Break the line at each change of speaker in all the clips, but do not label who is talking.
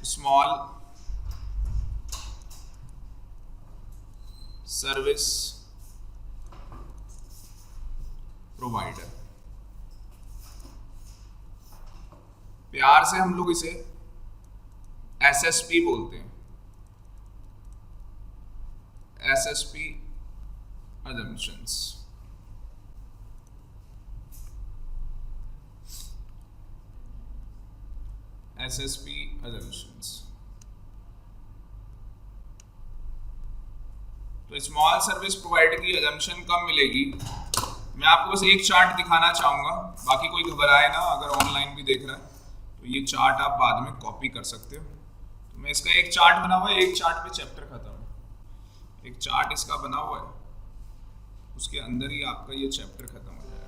Small service provider. प्यार से हम लोग इसे एसएसपी बोलते हैं, एसएसपी assumptions। SSP assumptions। तो स्मॉल सर्विस प्रोवाइडर की assumption कब मिलेगी? मैं आपको बस एक चार्ट दिखाना चाहूंगा, बाकी कोई घबराए ना। अगर ऑनलाइन भी देख रहा है तो ये चार्ट आप बाद में कॉपी कर सकते हो। तो मैं इसका एक चार्ट बना हुआ है, एक चार्ट पे चैप्टर खत्म है। एक चार्ट इसका बना हुआ है, उसके अंदर ही आपका ये चैप्टर खत्म हो जाएगा।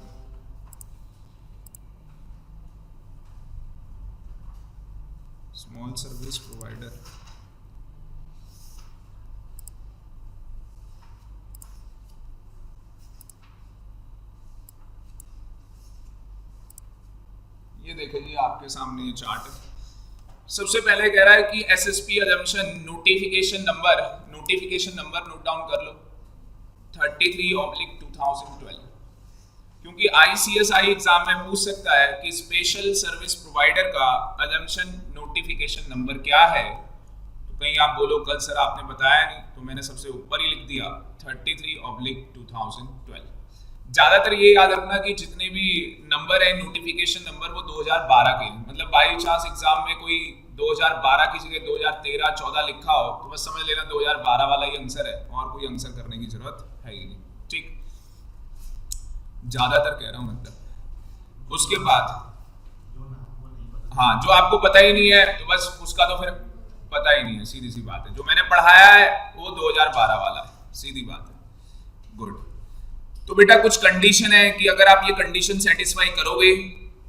स्मॉल सर्विस प्रोवाइडर, ये देखिए जी आपके सामने ये चार्ट है। सबसे पहले कह रहा है कि SSP assumption notification number note down कर लो 33/2012, क्योंकि ICSI एग्जाम में पूछ सकता है कि स्पेशल सर्विस प्रोवाइडर का assumption नोटिफिकेशन नंबर क्या है। तो कहीं आप बोलो कल सर आपने बताया नहीं, तो मैंने सबसे ऊपर ही लिख दिया 33/2012। ज्यादातर ये याद रखना कि जितने भी नंबर है नोटिफिकेशन नंबर वो 2012 के, मतलब बाई चांस एग्जाम में कोई 2012 की जगह 2013-14 लिखा हो तो बस समझ लेना 2012 वाला ही आंसर है, और कोई आंसर करने की जरूरत है ही नहीं। ठीक, ज्यादातर कह रहा हूं मतलब। उसके बाद हाँ, जो आपको पता ही नहीं है तो बस उसका तो फिर पता ही नहीं है, सीधी सी बात है। जो मैंने पढ़ाया है वो 2012 वाला है, सीधी बात है। गुड। तो बेटा कुछ कंडीशन है कि अगर आप ये कंडीशन सेटिस्फाई करोगे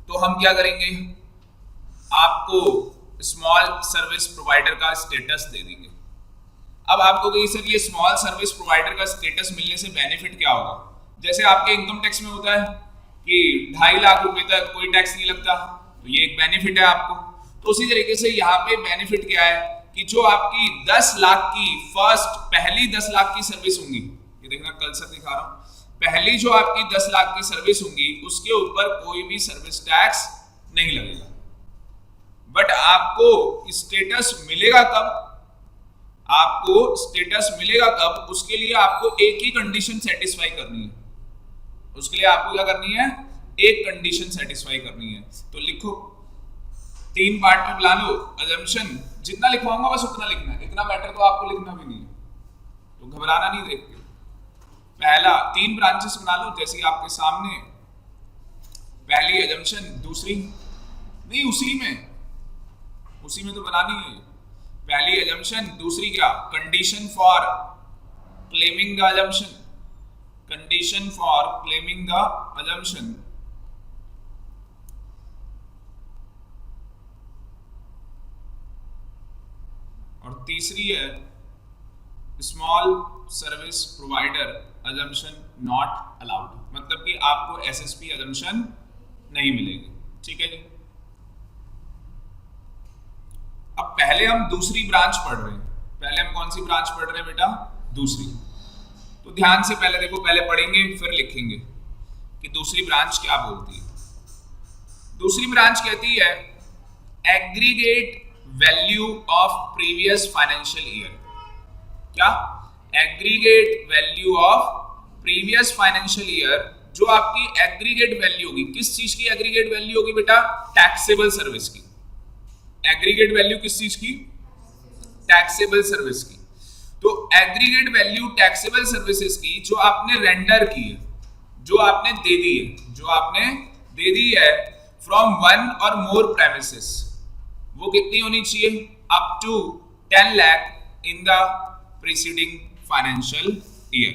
तो हम क्या करेंगे, आपको स्मॉल सर्विस प्रोवाइडर का स्टेटस दे देंगे। अब आपको कहिए सर ये स्मॉल सर्विस प्रोवाइडर का स्टेटस मिलने से बेनिफिट क्या होगा? जैसे आपके इनकम टैक्स में होता है कि 2.5 लाख रुपए तक कोई टैक्स नहीं लगता, तो ये एक बेनिफिट है आपको। तो उसी तरीके से यहाँ पे बेनिफिट क्या है कि जो आपकी 10 लाख की पहली 10 लाख की सर्विस होंगी, ये देखना कल सर दिखा रहा हूं, पहली जो आपकी 10 लाख की सर्विस होंगी उसके ऊपर कोई भी सर्विस टैक्स नहीं लगेगा। बट आपको स्टेटस मिलेगा कब? आपको स्टेटस मिलेगा कब? उसके लिए आपको एक ही कंडीशन सेटिस्फाई करनी है। उसके लिए आपको क्या करनी है? एक कंडीशन सेटिस्फाई करनी है। तो लिखो, 3 पार्ट में बना लो। assumption जितना लिखवाऊंगा बस उतना लिखना है, इतना मैटर तो आपको लिखना भी नहीं है, तो घबराना नहीं देख के। पहला 3 ब्रांचेस बना लो जैसे आपके सामने, पहली assumption, दूसरी नहीं उसी में तो बनानी है। पहली assumption, दूसरी क्या? Condition for claiming the assumption, condition for claiming the assumption। और तीसरी है small service provider assumption not allowed, मतलब कि आपको एसएसपी assumption नहीं मिलेगी। ठीक है जी। अब पहले हम दूसरी ब्रांच पढ़ रहे हैं। पहले हम कौन सी ब्रांच पढ़ रहे हैं बेटा? दूसरी। तो ध्यान से पहले देखो, पहले पढ़ेंगे फिर लिखेंगे कि दूसरी ब्रांच क्या बोलती है। दूसरी ब्रांच कहती है aggregate value of previous financial year. क्या? Aggregate value of previous financial year. जो आपकी एग्रीगेट वैल्यू होगी, किस चीज की एग्रीगेट वैल्यू होगी बेटा? टैक्सेबल सर्विस की। एग्रीगेट वैल्यू किस चीज की? टैक्सेबल सर्विस की। तो एग्रीगेट वैल्यू टैक्सेबल सर्विसेज की जो आपने रेंडर की है, जो आपने दे दी है फ्रॉम 1 और मोर प्रेमिसेस, वो कितनी होनी चाहिए? Up to 10 lakh in the preceding financial year.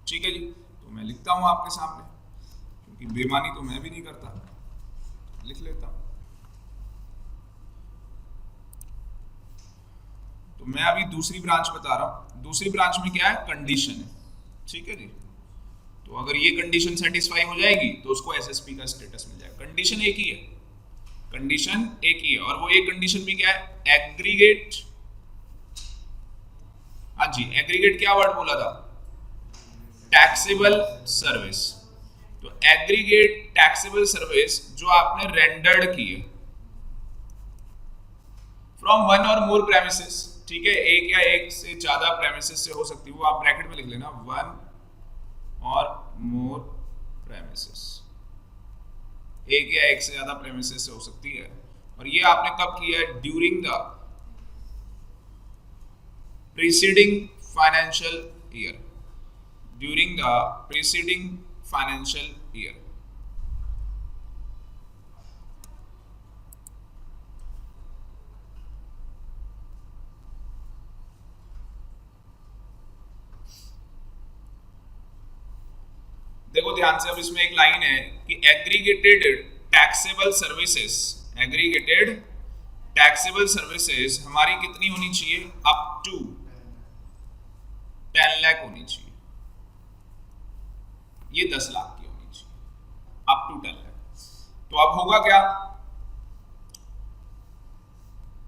ठीक है जी। तो मैं लिखता हूं आपके सामने, क्योंकि बेईमानी तो मैं भी नहीं करता, लिख लेता हूं। तो मैं अभी दूसरी ब्रांच बता रहा हूं। दूसरी ब्रांच में क्या है? कंडीशन है। ठीक है जी। तो अगर ये कंडीशन सेटिस्फाई हो जाएगी तो उसको एसएसपी का स्टेटस मिल जाएगा। कंडीशन एक ही है, कंडीशन एक ही है, और वो एक कंडीशन भी क्या है, एग्रीगेट। हाँ जी, एग्रीगेट क्या वर्ड बोला था, टैक्सेबल सर्विस। तो एग्रीगेट टैक्सेबल सर्विस जो आपने रेंडर्ड की है फ्रॉम वन और मोर प्रेमिसेस, ठीक है, एक या एक से ज्यादा प्रेमिसेस से हो सकती है, वो आप ब्रैकेट में लिख लेना, वन और मोर प्रेमिसेस, एक या एक से ज्यादा प्रेमिसेस से हो सकती है। और ये आपने कब किया है, during the preceding financial year, during the preceding financial year. देखो ध्यान से, अब इसमें एक लाइन है कि aggregated taxable services, aggregated taxable services हमारी कितनी होनी चाहिए, अप टू 10 लाख होनी चाहिए, ये 10 लाख की होनी चाहिए, अप टू 10 लाख। तो अब होगा क्या,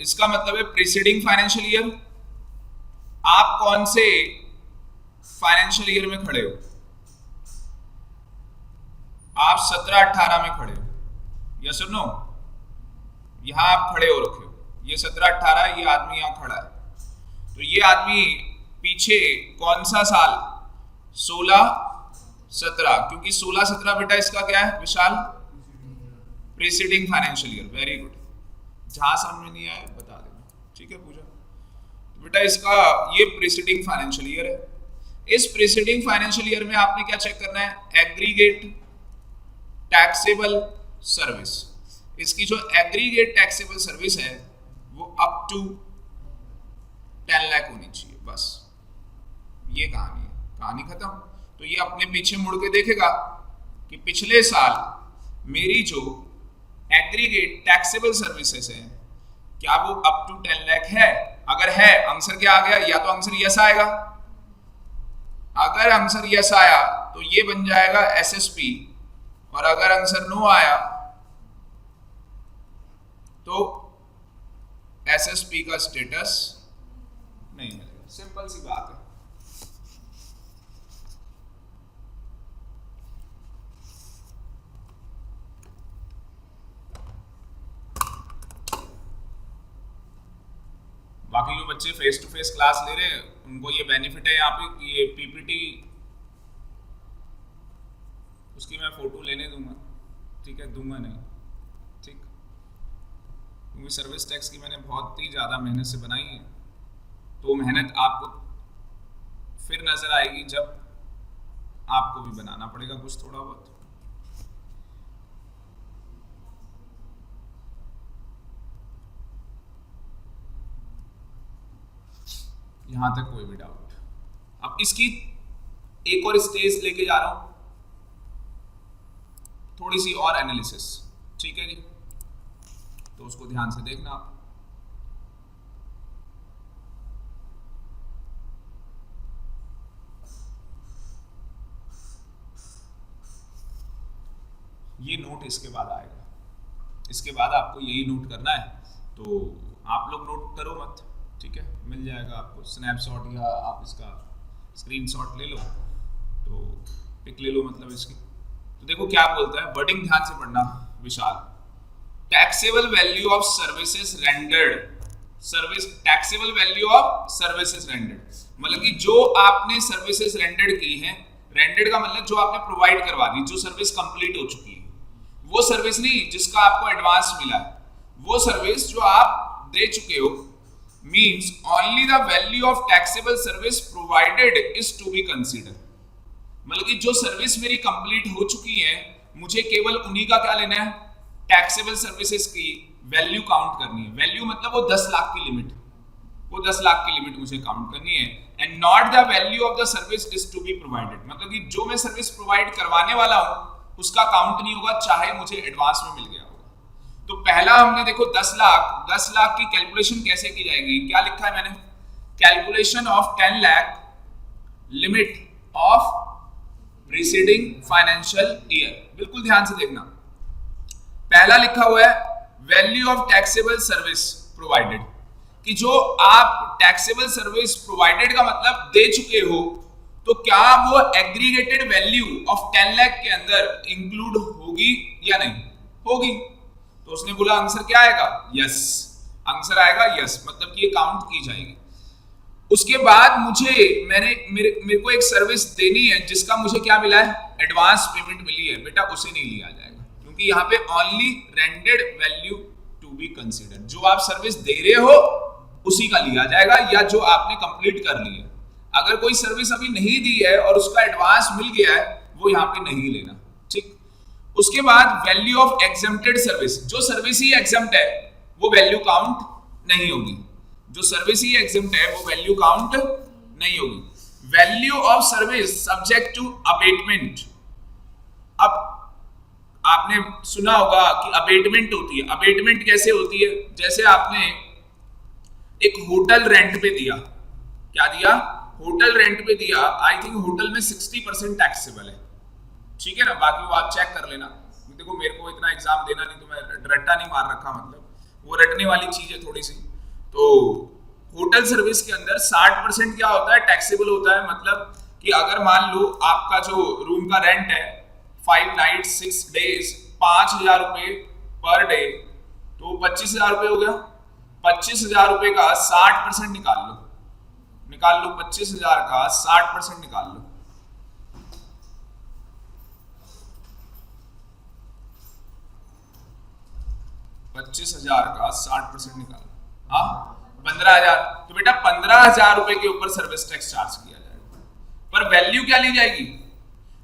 इसका मतलब है प्रीसीडिंग फाइनेंशियल ईयर, आप कौन से फाइनेंशियल ईयर में खड़े हो, आप 17-18 में खड़े हो, यस और नो, यहां आप खड़े हो रखे हो, ये 17-18, ये आदमी यहां खड़ा है, तो ये आदमी पीछे कौन सा साल, 16-17, क्योंकि 16-17 बेटा इसका क्या है Vishal, preceding financial year. Very good, जहां समझ में नहीं आया बता देना, ठीक है पूजा। तो बेटा इसका ये प्रीसीडिंग फाइनेंशियल ईयर है, इस प्रीसीडिंग फाइनेंशियल ईयर में आपने क्या चेक करना है, एग्रीगेट टैक्सेबल सर्विस, इसकी जो एग्रीगेट टैक्सेबल सर्विस है वो अप टू 10 लाख होनी चाहिए, बस ये कहानी है, कहानी खत्म। तो ये अपने पीछे मुड़ के देखेगा कि पिछले साल मेरी जो एग्रीगेट टैक्सेबल सर्विसेज है क्या वो अप टू 10 लाख है, अगर है आंसर क्या आ गया, या तो आंसर यस आएगा, अगर आंसर यस आया तो ये बन जाएगा एसएसपी, और अगर आंसर नो आया तो एसएसपी का स्टेटस नहीं मिलेगा, सिंपल सी बात है। बाकी जो बच्चे फेस टू फेस क्लास ले रहे हैं उनको ये बेनिफिट है यहाँ पे कि ये पीपीटी उसकी मैं फोटो लेने दूंगा, ठीक है, दूंगा नहीं, ठीक, क्योंकि सर्विस टैक्स की मैंने बहुत ही ज़्यादा मेहनत से बनाई है, तो मेहनत आपको फिर नज़र आएगी जब आपको भी बनाना पड़ेगा कुछ थोड़ा बहुत। यहाँ तक कोई भी डाउट? अब इसकी एक और स्टेज लेके जा रहा हूँ, थोड़ी सी और एनालिसिस, ठीक है जी, तो उसको ध्यान से देखना आप। ये नोट इसके बाद आएगा, इसके बाद आपको यही नोट करना है, तो आप लोग नोट करो मत, ठीक है, मिल जाएगा आपको स्नैपशॉट, या आप इसका स्क्रीनशॉट ले लो, तो पिक ले लो मतलब इसकी। तो देखो क्या बोलता है, वर्डिंग ध्यान से पढ़ना Vishal, taxable value of services rendered, service taxable value of services rendered, मतलब कि जो आपने सर्विसेज रेंडर्ड की हैं, रेंडर्ड का मतलब जो आपने प्रोवाइड करवा दी, जो सर्विस कंप्लीट हो चुकी है, वो सर्विस नहीं जिसका आपको एडवांस मिला है, वो सर्विस जो आप दे चुके हो, means only the value of taxable service provided is to be consider, मतलब कि जो सर्विस मेरी कंप्लीट हो चुकी है मुझे केवल उन्हीं का क्या लेना है, टैक्सेबल सर्विसेज की वैल्यू काउंट करनी है, वैल्यू मतलब वो 10 लाख की लिमिट, वो 10 लाख की लिमिट मुझे काउंट करनी है, and not the value of the service is to be provided, मतलब कि जो मैं सर्विस प्रोवाइड करवाने वाला हूं उसका काउंट नहीं होगा चाहे मुझे एडवांस में मिल गया होगा। तो पहला हमने देखो 10 लाख की कैलकुलेशन कैसे की जाएगी, क्या लिखा है मैंने, calculation of 10 lakh limit of preceding financial year, बिल्कुल ध्यान से देखना, पहला लिखा हुआ है value of taxable service provided, कि जो आप टैक्सेबल सर्विस प्रोवाइडेड का मतलब दे चुके हो, तो क्या वो एग्रीगेटेड वैल्यू ऑफ 10 लाख के अंदर इंक्लूड होगी या नहीं होगी। तो उसने बोला आंसर क्या आएगा, यस, आंसर आएगा यस, मतलब कि ये काउंट की जाएगी। उसके बाद मेरे को एक सर्विस देनी है जिसका मुझे क्या मिला है, एडवांस पेमेंट मिली है, बेटा उसे नहीं लिया जाएगा, क्योंकि यहाँ पे only rendered value to be consider, जो आप सर्विस दे रहे हो उसी का लिया जाएगा, या जो आपने कंप्लीट कर ली है। अगर कोई सर्विस अभी नहीं दी है और उसका एडवांस मिल गया है, वो यहाँ पे नहीं लेना, ठीक। उसके बाद वैल्यू ऑफ एग्जेम्प्टेड सर्विस, जो सर्विस ही एग्जेम्प्ट है वो वैल्यू काउंट नहीं होगी, जो सर्विस ही एग्जेम्प्ट है वो वैल्यू काउंट नहीं होगी। Value of service subject to abatement, अब आपने सुना होगा कि अबेटमेंट होती है, अबेटमेंट कैसे होती है, जैसे आपने एक होटल रेंट पे दिया, क्या दिया, होटल रेंट पे दिया, आई थिंक होटल में 60% टैक्सेबल है, ठीक है ना, बाकी वो आप चेक कर लेना, देखो मेरे को इतना एग्जाम देना नहीं, तो मैं रट्टा नहीं मार रखा, मतलब वो रटने वाली चीज है थोड़ी सी। तो होटल सर्विस के अंदर 60% क्या होता है, टैक्सेबल होता है, मतलब कि अगर मान लो आपका जो रूम का रेंट है 5 नाइट 6 डेज 5,000 रुपए पर डे, तो 25,000 रुपए हो गया। 25,000 रुपए का 60% निकाल लो, 25,000 का 60% निकाल लो, का 60% निकाल, हाँ 15,000। तो बेटा 15,000 रुपए के ऊपर सर्विस टैक्स चार्ज किया जाएगा, पर वैल्यू क्या ली जाएगी,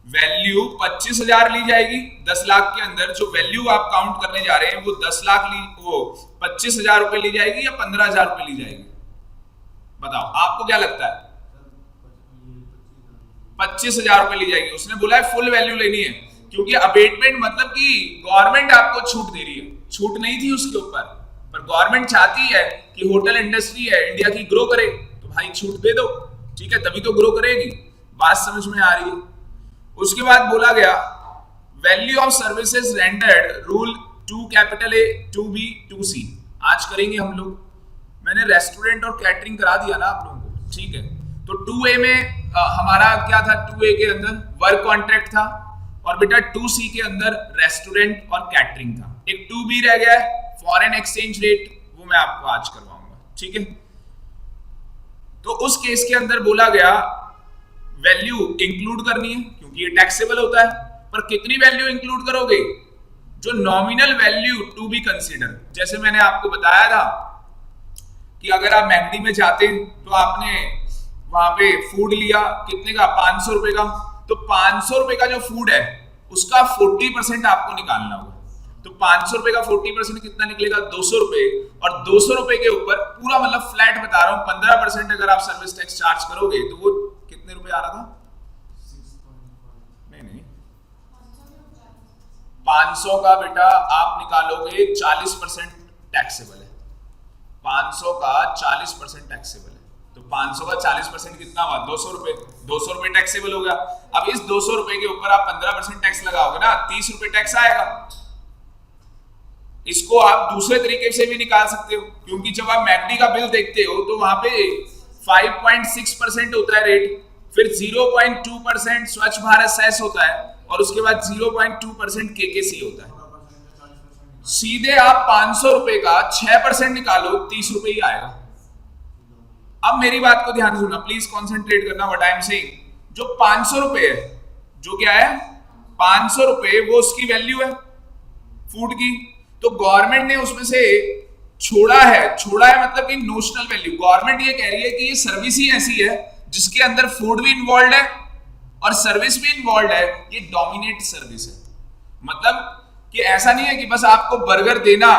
वैल्यू 25,000 ली जाएगी। 10 लाख के अंदर जो वैल्यू आप काउंट करने जा रहे हैं वो 10 लाख वो 25,000 रुपए ली जाएगी या 15,000 रुपए ली जाएगी, बताओ आपको क्या लगता है। 25,000 रुपए ली जाएगी। उसने बोला है फुल वैल्यू लेनी है, क्योंकि अबेटमेंट मतलब कि गवर्नमेंट आपको छूट दे रही है, छूट नहीं थी उसके ऊपर, पर गवर्नमेंट चाहती है कि होटल इंडस्ट्री है इंडिया की ग्रो करे, तो भाई छूट दे दो, ठीक है, तभी तो ग्रो करेगी। बात समझ में आ रही है। उसके बाद बोला गया value of services rendered rule 2A 2B 2C आज करेंगे हम लोग। मैंने रेस्टोरेंट और कैटरिंग करा दिया ना आप लोगों को, ठीक है। तो 2A में हमारा क्या था, 2A के अंदर वर्क कॉन्ट्रैक्ट था, और बेटा 2C के अंदर रेस्टोरेंट और कैटरिंग था। एक 2B रह गया है फॉरेन एक्सचेंज रेट, वो मैं आपको आज करवाऊंगा, ठीक है। तो उस केस के अंदर बोला गया वैल्यू इंक्लूड करनी है, क्योंकि ये टैक्सेबल होता है, पर कितनी वैल्यू इंक्लूड करोगे, जो nominal value to be consider. जैसे मैंने आपको बताया था कि अगर आप मैकडी में जाते तो आपने वहां पे फूड लिया कितने का, 500 रुपए का, तो 500 रुपए का जो फूड है उसका 40% आपको निकालना होगा। तो 500 रुपए का 40% कितना निकलेगा, 200 रुपए, और 200 रुपए के ऊपर पूरा मतलब फ्लैट बता रहा हूं 15% अगर आप सर्विस टैक्स चार्ज करोगे तो वो कितने रुपए आ रहा था, नहीं 500 का बेटा आप निकालोगे 40% टैक्सेबल है, 500 का 40% टैक्सेबल है। तो 500 का 40% कितना हुआ, 200 रुपए, 200 रुपए टैक्सेबल हो गया। अब इस 200 रुपए के ऊपर आप 15% टैक्स लगाओगे ना, 30 रुपए टैक्स आएगा। इसको आप दूसरे तरीके से भी निकाल सकते हो, क्योंकि जब आप मैकडी का बिल देखते हो तो वहां पे 5.6% होता है रेट, फिर 0.2% स्वच्छ भारत सेस होता है, और उसके बाद 0.2% केकेसी होता है। सीधे आप 500 रुपए का 6% निकालो, 30 रुपए ही आएगा। अब मेरी बात को ध्यान से सुनना, प्लीज कॉन्सेंट्रेट करना व्हाट आई एम सेइंग। जो 500 रुपए है, जो क्या है 500 रुपए, वो उसकी वैल्यू है फूड की। तो गवर्नमेंट ने उसमें से छोड़ा है मतलब कि नोशनल वैल्यू। गवर्नमेंट ये कह रही है कि ये सर्विस ही ऐसी है जिसके अंदर फूड भी इन्वॉल्व है और सर्विस भी इन्वॉल्व है, ये डोमिनेट सर्विस है। मतलब कि ऐसा नहीं है कि बस आपको बर्गर देना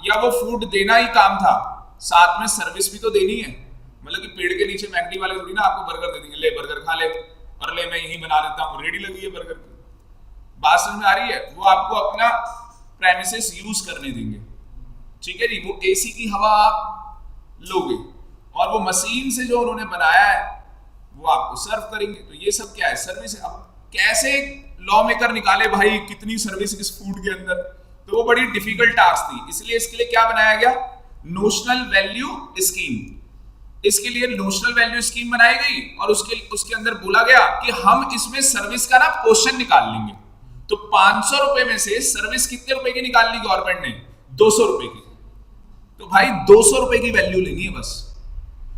या वो फूड देना ही काम था, साथ में सर्विस भी तो देनी है। मतलब कि पेड़ के नीचे मैकडी वाले थोड़ी ना आपको बर्गर दे देंगे, ले बर्गर खा ले, और ले मैं यही बना देता हूँ, रेडी लगी है बर्गर की। बात समझ में आ रही है। वो आपको अपना प्रेमिसेस यूज करने देंगे, ठीक है जी। वो एसी की हवा आप लोगे, और वो मशीन से जो उन्होंने बनाया है वो आपको सर्व करेंगे। तो ये सब क्या है, सर्विस है। अब कैसे लॉ मेकर निकाले भाई कितनी सर्विस इस फूड के अंदर, तो वो बड़ी डिफिकल्ट टास्क थी, इसलिए इसके लिए क्या बनाया गया, नोशनल वैल्यू स्कीम। इसके लिए नोशनल वैल्यू स्कीम बनाई गई और उसके अंदर बोला गया कि हम इसमें सर्विस का ना पोर्शन निकाल लेंगे। तो 500 रुपए में से सर्विस कितने रुपए की निकाल ली गवर्नमेंट ने, 200 रुपए की। तो भाई 200 रुपए की वैल्यू लेनी है बस।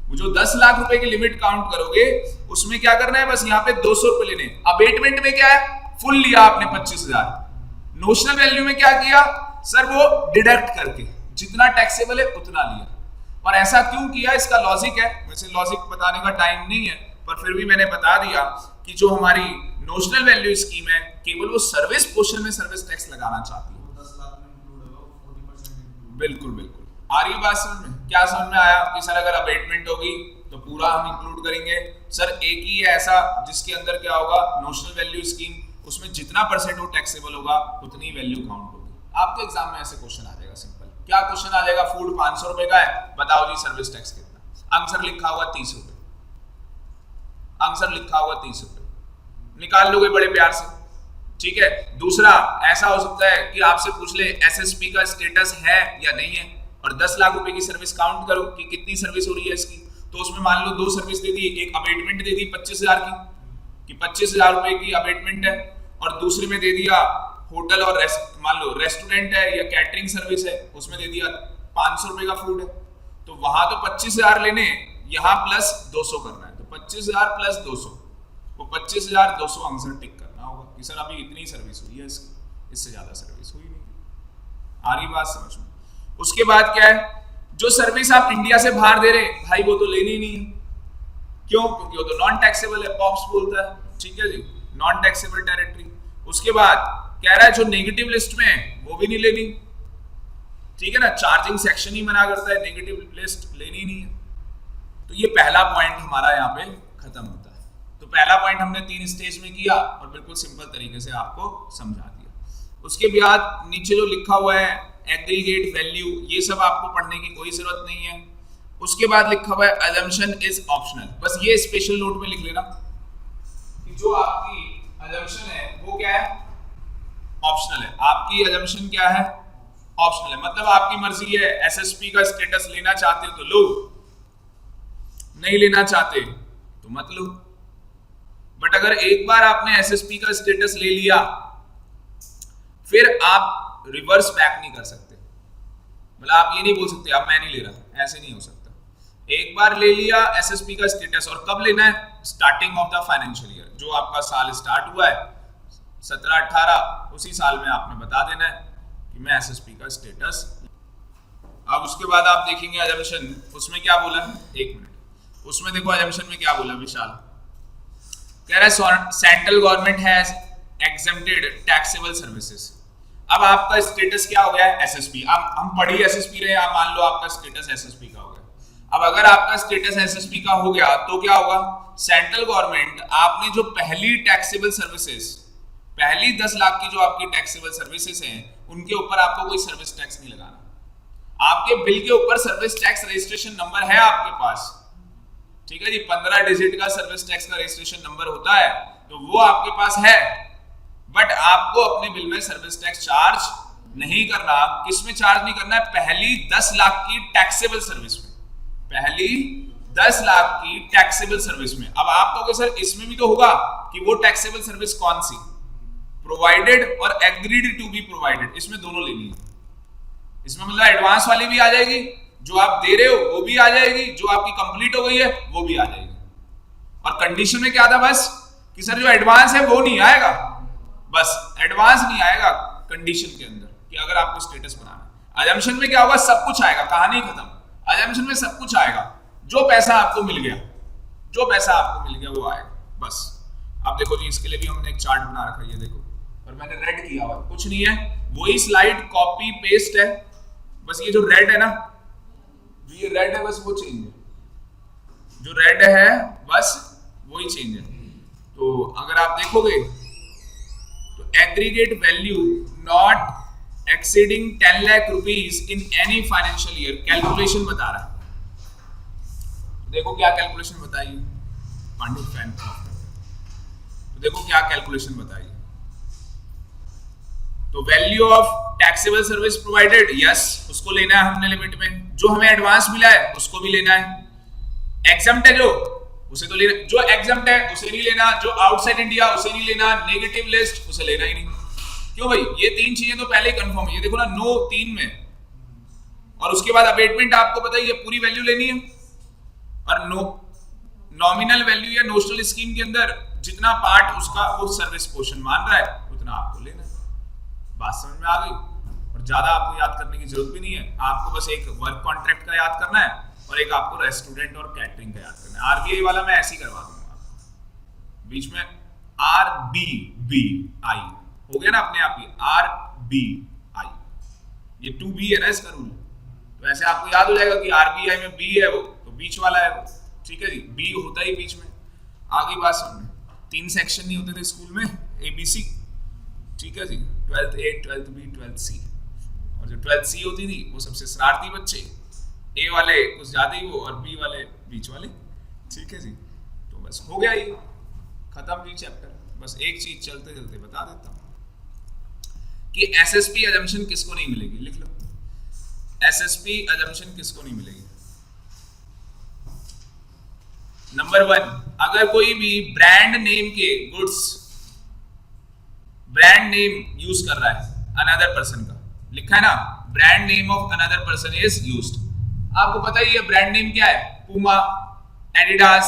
वो जो 10 लाख रुपए की लिमिट काउंट करोगे उसमें क्या करना है, बस यहाँ पे 200 रुपए लेने। अबेटमेंट में क्या है, फुल लिया आपने 25,000। नोशनल वैल्यू में क्या किया सर, वो डिडक्ट करके जितना टैक्सेबल है उतना लिया। और ऐसा क्यों किया, इसका लॉजिक है, वैसे लॉजिक बताने का टाइम नहीं है पर फिर भी मैंने बता दिया कि जो हमारी नोशनल वैल्यू स्कीम है केवल वो सर्विस पोर्शन में सर्विस टैक्स लगाना चाहती है।
10 लाख में इंक्लूड होगा, 40%
बिल्कुल बिल्कुल। आ रही बात समझ में, क्या समझ में आया कि सर अगर अबेटमेंट होगी तो पूरा हम इंक्लूड करेंगे। सर एक ही है ऐसा जिसके अंदर क्या होगा, नोशनल वैल्यू स्कीम, उसमें जितना परसेंट वो टैक्सेबल होगा उतनी वैल्यू काउंट होगी। आपके एग्जाम में ऐसे क्वेश्चन आ जाएगा सिंपल। क्या क्वेश्चन आ जाएगा, फूड 500 रुपए का है, बताओ जी सर्विस टैक्स कितना। आंसर लिखा होगा 30 रुपए, आंसर लिखा होगा 30 रुपए, निकाल लोगे बड़े प्यार से, ठीक है। दूसरा ऐसा हो सकता है कि आपसे पूछ ले एसएसपी का स्टेटस है या नहीं है, और 10 लाख रुपए की सर्विस काउंट करो कि कितनी सर्विस हो रही है इसकी। तो उसमें मान लो 2 सर्विस दे दी, एक अबेटमेंट दे दी 25,000 की कि 25,000 रुपए की अबेटमेंट है, और दूसरे में दे दिया होटल और मान लो रेस्टोरेंट है या कैटरिंग सर्विस है, उसमें दे दिया 500 रुपए का फूड है। तो वहां तो 25,000 लेने, यहाँ प्लस 200 करना है, तो 25,000 प्लस 200, वो 25,200 आंसर टिक करना होगा कि सर अभी इतनी सर्विस हुई है इसकी, इससे ज्यादा सर्विस हुई नहीं। आ रही बात समझ में। उसके बाद क्या है, जो सर्विस आप इंडिया से बाहर दे रहे भाई वो तो लेनी ही नहीं है। क्यों, क्योंकि वो तो नॉन टैक्सेबल है, पॉप्स बोलता है, ठीक है जी, नॉन टैक्सेबल टेरिटरी। उसके बाद कह रहा है जो नेगेटिव लिस्ट में है वो भी नहीं लेनी, ठीक है ना, चार्जिंग सेक्शन ही मना करता है, नेगेटिव लिस्ट लेनी नहीं है। तो ये पहला पॉइंट हमारा यहाँ पे खत्म होता है। तो पहला पॉइंट हमने 3 स्टेज में किया और बिल्कुल सिंपल तरीके से आपको समझा दिया। उसके बाद नीचे जो लिखा हुआ है एग्रीगेट वैल्यू, ये सब आपको पढ़ने की कोई जरूरत नहीं है। उसके बाद लिखा हुआ है अजम्पशन इज ऑप्शनल, बस ये स्पेशल नोट में लिख लेना कि जो आपकी अजम्पशन है वो क्या है, ऑप्शनल है। आपकी अजम्पशन क्या है, ऑप्शनल है, मतलब आपकी मर्जी है, एसएसपी का स्टेटस लेना चाहते हो तो लो, नहीं लेना चाहते तो मत लो। बट अगर एक बार आपने एसएसपी का स्टेटस ले लिया फिर आप रिवर्स बैक नहीं कर सकते, मतलब आप ये नहीं बोल सकते अब मैं नहीं ले रहा, ऐसे नहीं हो सकता। एक बार ले लिया एसएसपी का स्टेटस, और कब लेना है, starting of the financial year, जो आपका साल स्टार्ट हुआ है 17-18, उसी साल में आपने बता देना है कि मैं एसएसपी का स्टेटस। अब उसके बाद आप देखेंगे अजम्पशन, उसमें क्या बोला, एक मिनट, उसमें देखो अजम्पशन में क्या बोला विशाल, कह रहा है central government has exempted taxable services. अब आपका स्टेटस क्या हो गया है, एसएसपी। अब हम पढ़ी एसएसपी रहे, आप मान लो आपका स्टेटस एसएसपी का हो गया। अब अगर आपका स्टेटस एसएसपी का हो गया तो क्या होगा, सेंट्रल गवर्नमेंट आपने जो पहली टैक्सेबल सर्विसेज, पहली 10 लाख की जो आपकी टैक्सेबल सर्विसेज हैं उनके ऊपर आपको कोई सर्विस टैक्स नहीं लगाना। आपके बिल के ऊपर सर्विस टैक्स रजिस्ट्रेशन नंबर है आपके पास, ठीक है जी, 15 डिजिट का सर्विस टैक्स का रजिस्ट्रेशन नंबर होता है, तो वो आपके पास है। बट आपको अपने बिल में सर्विस टैक्स चार्ज नहीं करना। किस में चार्ज नहीं करना है, पहली 10 लाख की टैक्सेबल सर्विस में, पहली 10 लाख की टैक्सेबल सर्विस में। अब आप कहोगे सर इसमें भी तो होगा कि वो टैक्सेबल सर्विस कौन सी, प्रोवाइडेड और एग्रीड टू बी प्रोवाइडेड, इसमें दोनों लेनी है। इसमें मतलब एडवांस वाली भी आ जाएगी, जो आप दे रहे हो वो भी आ जाएगी, जो आपकी कंप्लीट हो गई है वो भी आ जाएगी। और कंडीशन में क्या था बस कि सर जो एडवांस है वो नहीं आएगा, बस एडवांस नहीं आएगा कंडीशन के अंदर कि अगर आपको स्टेटस बनाना है। अजम्पशन में क्या होगा, सब कुछ आएगा, कहानी खत्म। अजम्पशन में सब कुछ आएगा, जो पैसा आपको मिल गया, जो पैसा आपको मिल गया वो आएगा बस। अब देखो जी, इसके लिए भी हमने एक चार्ट बना रखा है, ये देखो, और मैंने रेड किया हुआ, कुछ नहीं है, वही स्लाइड कॉपी पेस्ट है, बस ये जो रेड है ना, जो ये रेड है बस वो चेंज है, जो रेड है बस वही चेंज है। तो अगर आप देखोगे तो aggregate value not exceeding 10 lakh rupees in any financial year, calculation बता रहा है। देखो क्या कैलकुलेशन बताइए, पांडु फैन, तो देखो क्या कैलकुलेशन बताइए। तो value of taxable service provided, yes, उसको लेना है हमने लिमिट में। जो हमें एडवांस मिला है उसको भी लेना है। एग्जम्प्ट है जो, उसे तो लेना, जो एग्जम्प्ट है उसे नहीं लेना, जो आउटसाइड इंडिया उसे नहीं लेना, नेगेटिव लिस्ट उसे लेना ही नहीं। क्यों भाई, ये तीन चीजें तो पहले ही कंफर्म है। ये देखो ना, नो 3 में, और उसके बाद अबेटमेंट आपको पता ही है पूरी वैल्यू लेनी है, और नॉमिनल वैल्यू या नोशनल स्कीम के अंदर जितना पार्ट उसका वो सर्विस पोर्शन मान रहा है उतना आपको लेना है। बात समझ में आ गई? और ज्यादा आपको याद करने की जरूरत भी नहीं है, आपको बस एक वर्क कॉन्ट्रैक्ट का याद करना है और एक आपको रेस्टोरेंट और कैटरिंग का याद करना है। आरबीआई वाला मैं ऐसे ही करवा दूंगा आपको, बीच में RBBI हो गया ना अपने आप ही, RBI, ये 2B है ना इसका रूल, तो ऐसे आपको याद हो जाएगा कि RBI में B है वो, तो बीच वाला है वो, ठीक है जी, B होता ही बीच में। आगे बात समझ, 3 सेक्शन नहीं होते थे स्कूल में, ABC, ठीक है जी, 12th A, 12th B, 12th C, और जो 12th C होती थी वो सबसे शरारती बच्चे, A वाले कुछ ज्यादा ही वो, और B वाले बीच वाले, ठीक है जी। तो बस हो गया, ये खत्म जी चैप्टर। बस एक चीज चलते चलते बता देता हूं कि SSP अजम्पशन किसको नहीं मिलेगी, लिख लो, SSP अजम्पशन किसको नहीं मिलेगी। नंबर 1, अगर कोई भी ब्रांड नेम के गुड्स, ब्रांड नेम यूज कर रहा है अनदर पर्सन का, लिखा है ना, brand name of another person is used. आपको पता ही है ब्रांड नेम क्या है, पूमा, एडिडास,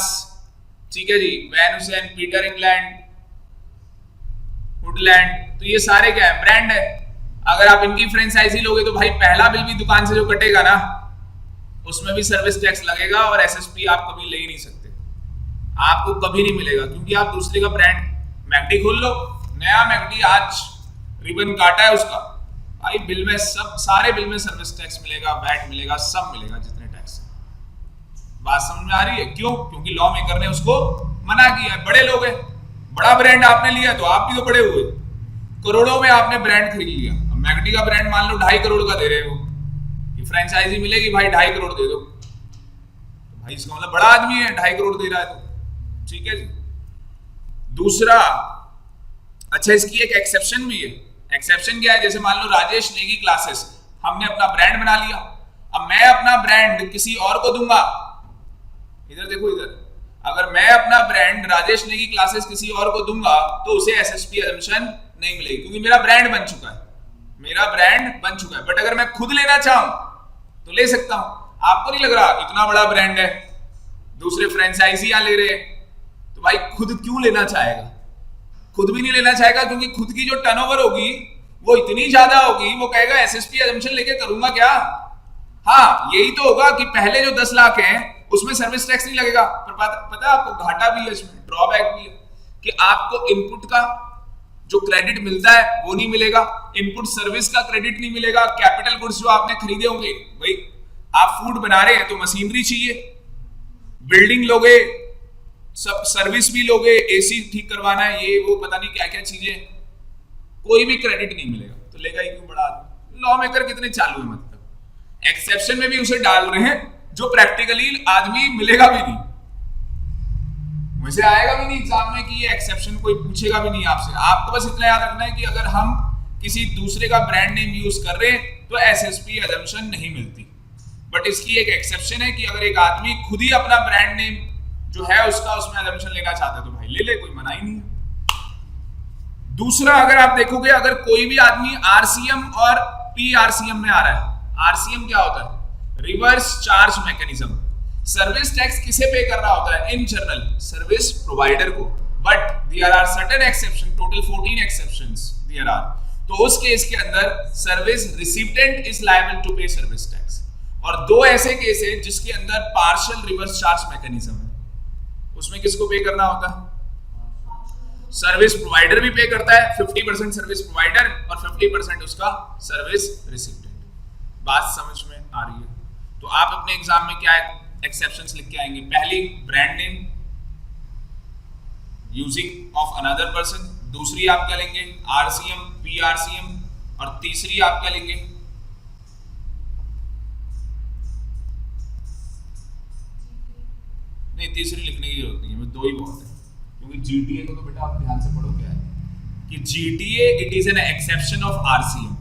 ठीक है जी, Van Heusen, Peter England, Woodland, तो ये सारे क्या है, ब्रांड है। अगर आप इनकी फ्रेंचाइजी लोगे तो भाई पहला बिल भी दुकान से जो कटेगा ना उसमें भी सर्विस टैक्स लगेगा, और SSP आप कभी ले ही नहीं सकते, आपको कभी नहीं मिलेगा, क्योंकि आप दूसरे का ब्रांड, मैकडी खोल लो, नया मैकडी आज रिबन काटा है उसका, भाई बिल में सब, सारे बिल में सर्विस टैक्स मिलेगा, वैट मिलेगा, सब मिलेगा जितने टैक्स। बात समझ में आ रही है? क्यों? क्योंकि लॉ मेकर ने उसको मना किया है। बड़े लोग हैं, बड़ा ब्रांड आपने लिया तो आप भी तो बड़े हुए, करोड़ों में आपने ब्रांड खरीद लिया। अब मैकडी का ब्रांड मान लो 2.5 करोड़ का दे रहे हो, ये फ्रेंचाइजी मिलेगी भाई 2.5 करोड़ दे दो, तो भाई इसका मतलब बड़ा आदमी है, 2.5 करोड़ दे रहा है तो, ठीक है जी। दूसरा, अच्छा इसकी एक एक्सेप्शन भी है। एक्सेप्शन क्या है, जैसे मान लो राजेश नेगी क्लासेस, हमने अपना ब्रांड बना लिया, अब मैं अपना ब्रांड किसी और को दूंगा, इधर देखो इधर, अगर मैं अपना ब्रांड राजेश नेगी क्लासेस किसी और को दूंगा तो उसे SSP अजम्पशन नहीं मिलेगी, क्योंकि मेरा ब्रांड बन चुका है, मेरा ब्रांड बन चुका है। बट अगर मैं खुद लेना चाहूं तो ले सकता हूं। आपको नहीं लग रहा इतना बड़ा ब्रांड है, दूसरे फ्रेंचाइजियां ले रहे हैं, तो भाई खुद क्यों लेना चाहेगा? खुद भी नहीं लेना चाहेगा, क्योंकि खुद की जो टर्नओवर होगी वो इतनी ज्यादा होगी, वो कहेगा SSP अजम्पशन लेके करूंगा क्या। हाँ यही तो होगा कि पहले जो 10 लाख हैं उसमें सर्विस टैक्स नहीं लगेगा, पर पता है आपको घाटा भी है इसमें, ड्रॉबैक भी है कि आपको इनपुट का जो क्रेडिट मिलता है वो नहीं मिलेगा, इनपुट सर्विस का क्रेडिट नहीं मिलेगा, कैपिटल गुड्स जो आपने खरीदे होंगे, भाई आप फूड बना रहे हैं तो मशीनरी चाहिए, बिल्डिंग लोगे, सब सर्विस भी लोगे, AC ठीक करवाना है, ये वो पता नहीं क्या क्या चीजें, कोई भी क्रेडिट नहीं मिलेगा, तो लेगा ही क्यों बड़ा आदमी। लॉ मेकर कितने चालू है, मतलब एक्सेप्शन में भी उसे डाल रहे हैं जो प्रैक्टिकली आदमी मिलेगा भी नहीं, वैसे आएगा भी नहीं एग्जाम में कि ये एक्सेप्शन कोई पूछेगा भी नहीं आपसे। आपको बस इतना याद रखना है कि अगर हम किसी दूसरे का ब्रांड नेम यूज कर रहे हैं तो SSP अजम्पशन नहीं मिलती, बट इसकी एक एक्सेप्शन है कि अगर एक आदमी खुद ही अपना ब्रांड नेम जो है उसका उसमें अजम्पशन लेना चाहता है तो भाई ले ले, कोई मना ही नहीं है। दूसरा, अगर आप देखोगे अगर कोई भी आदमी RCM और PRCM में आ रहा है, RCM क्या होता है, reverse charge mechanism, service tax किसे पे करना होता है, इन जनरल सर्विस प्रोवाइडर को, but there are certain exception, total 14 exceptions there are, तो उस केस के अंदर service recipient is liable to pay service tax, और 2 ऐसे केस हैं जिसके अंदर पार्शियल रिवर्स चार्ज मैकेनिज्म है, उसमें किसको पे करना होता है, सर्विस प्रोवाइडर भी पे करता है, 50% सर्विस प्रोवाइडर और 50% उसका सर्विस रिसिपिएंट। बात समझ में आ रही है? तो आप अपने एग्जाम में क्या एक्सेप्शंस लिख के आएंगे, पहली brand name using of another person, दूसरी आप क्या लेंगे RCM PRCM, और तीसरी आप क्या लेंगे, नहीं तीसरी लिखने की जरूरत नहीं है, 2 ही बहुत है, क्योंकि GTA को तो बेटा आप ध्यान से पढ़ो क्या है, कि GTA it is an exception of RCM.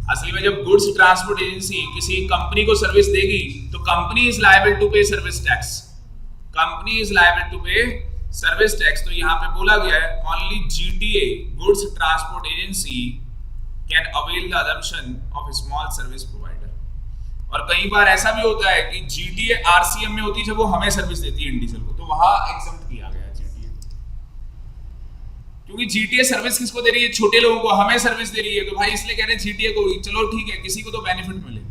असली में जब गुड्स ट्रांसपोर्ट एजेंसी किसी कंपनी को सर्विस देगी तो company is liable to pay service tax, company is liable to pay service tax. तो यहां पे बोला गया है only GTA goods transport agency can avail the assumption of small service provider. और कई बार ऐसा भी होता है कि जीटीए आरसीएम में होती है जब वो हमें सर्विस देती है इंडिविजुअल को, तो वहां एग्जम्प्ट किया गया है जीटीए, क्योंकि जीटीए सर्विस किसको दे रही है? छोटे लोगों को, हमें सर्विस दे रही है। तो भाई इसलिए कह रहे हैं जीटीए को, चलो ठीक है किसी को तो बेनिफिट मिले।